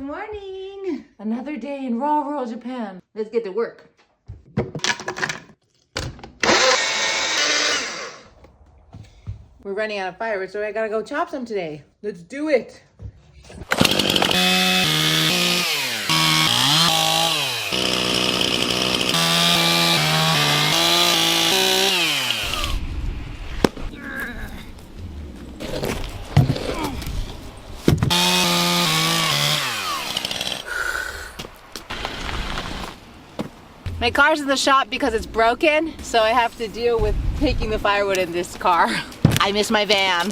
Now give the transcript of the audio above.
Good morning. Another day in raw rural Japan. Let's get to work. We're running out of firewood, so I gotta go chop some today. Let's do it. My car's in the shop because it's broken, so I have to deal with taking the firewood in this car. I miss my van.